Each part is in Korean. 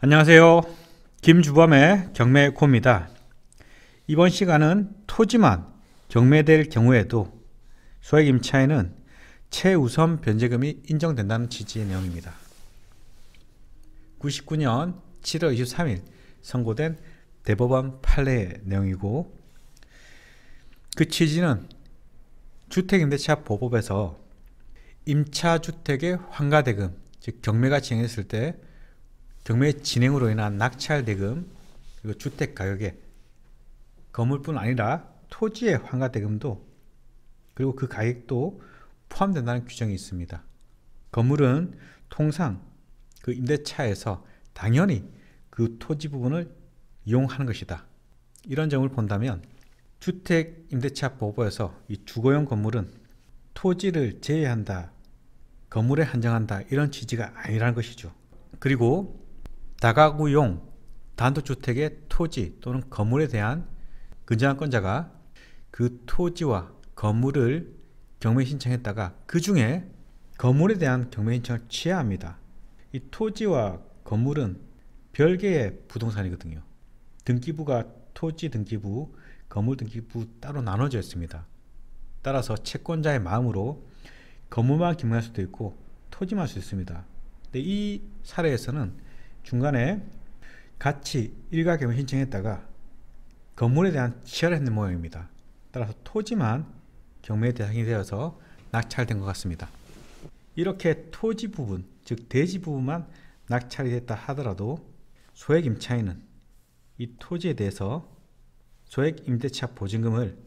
안녕하세요. 김주범의 경매코입니다. 이번 시간은 토지만 경매될 경우에도 소액 임차인은 최우선 변제금이 인정된다는 취지의 내용입니다. 99년 7월 23일 선고된 대법원 판례의 내용이고, 그 취지는 주택임대차보호법에서 임차주택의 환가대금, 즉 경매가 진행했을 때 경매 진행으로 인한 낙찰대금, 그리고 주택가격에 건물뿐 아니라 토지의 환가대금도, 그리고 그 가액도 포함된다는 규정이 있습니다. 건물은 통상 그 임대차에서 당연히 그 토지 부분을 이용하는 것이다. 이런 점을 본다면 주택임대차보호법에서 이 주거용 건물은 토지를 제외한다, 건물에 한정한다, 이런 취지가 아니라는 것이죠. 그리고 다가구용 단독주택의 토지 또는 건물에 대한 근저당권자가 그 토지와 건물을 경매 신청했다가 그 중에 건물에 대한 경매 신청을 취해야 합니다. 이 토지와 건물은 별개의 부동산이거든요. 등기부가 토지 등기부, 건물 등기부 따로 나눠져 있습니다. 따라서 채권자의 마음으로 건물만 경매할 수도 있고 토지만 할 수 있습니다. 근데 이 사례에서는 중간에 같이 일가 경매 신청했다가 건물에 대한 취하를 했는 모양입니다. 따라서 토지만 경매 대상이 되어서 낙찰된 것 같습니다. 이렇게 토지 부분, 즉 대지 부분만 낙찰이 됐다 하더라도 소액 임차인은 이 토지에 대해서 소액 임대차 보증금을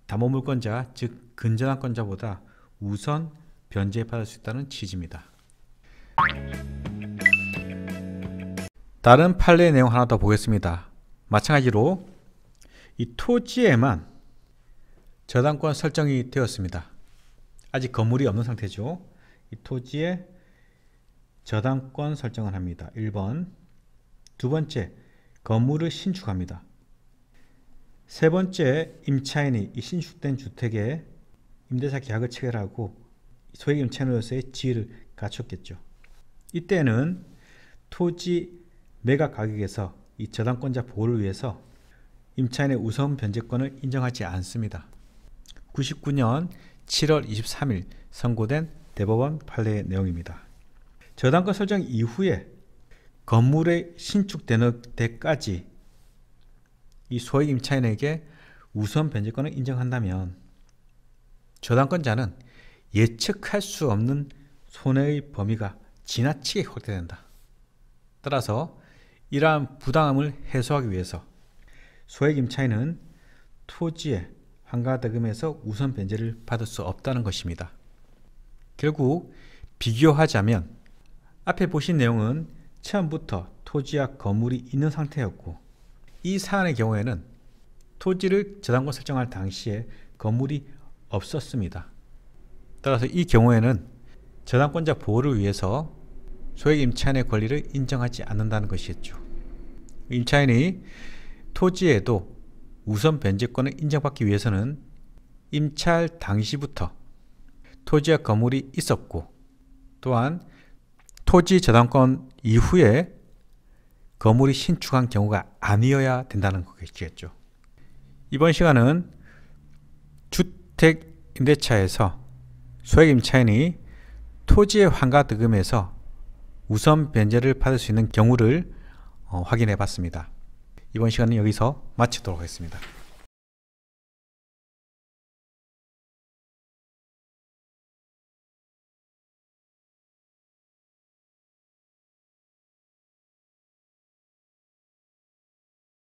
담보물권자, 즉 근저당권자보다 우선 변제받을 수 있다는 취지입니다. 다른 판례의 내용 하나 더 보겠습니다. 마찬가지로 이 토지에만 저당권 설정이 되었습니다. 아직 건물이 없는 상태죠. 이 토지에 저당권 설정을 합니다. 1번. 두 번째, 건물을 신축합니다. 세 번째, 임차인이 이 신축된 주택에 임대차 계약을 체결하고 소액 임차인으로서의 지위를 갖췄겠죠. 이때는 토지 매각 가격에서 이 저당권자 보호를 위해서 임차인의 우선 변제권을 인정하지 않습니다. 99년 7월 23일 선고된 대법원 판례의 내용입니다. 저당권 설정 이후에 건물에 신축되는 데까지 이 소액 임차인에게 우선 변제권을 인정한다면 저당권자는 예측할 수 없는 손해의 범위가 지나치게 확대된다. 따라서 이러한 부당함을 해소하기 위해서 소액 임차인은 토지의 환가대금에서 우선 변제를 받을 수 없다는 것입니다. 결국 비교하자면 앞에 보신 내용은 처음부터 토지와 건물이 있는 상태였고, 이 사안의 경우에는 토지를 저당권 설정할 당시에 건물이 없었습니다. 따라서 이 경우에는 저당권자 보호를 위해서 소액 임차인의 권리를 인정하지 않는다는 것이겠죠. 임차인이 토지에도 우선 변제권을 인정받기 위해서는 임차할 당시부터 토지와 건물이 있었고, 또한 토지 저당권 이후에 건물이 신축한 경우가 아니어야 된다는 것이겠죠. 이번 시간은 주택 임대차에서 소액 임차인이 토지의 환가대금에서 우선 변제를 받을 수 있는 경우를 확인해 봤습니다. 이번 시간은 여기서 마치도록 하겠습니다.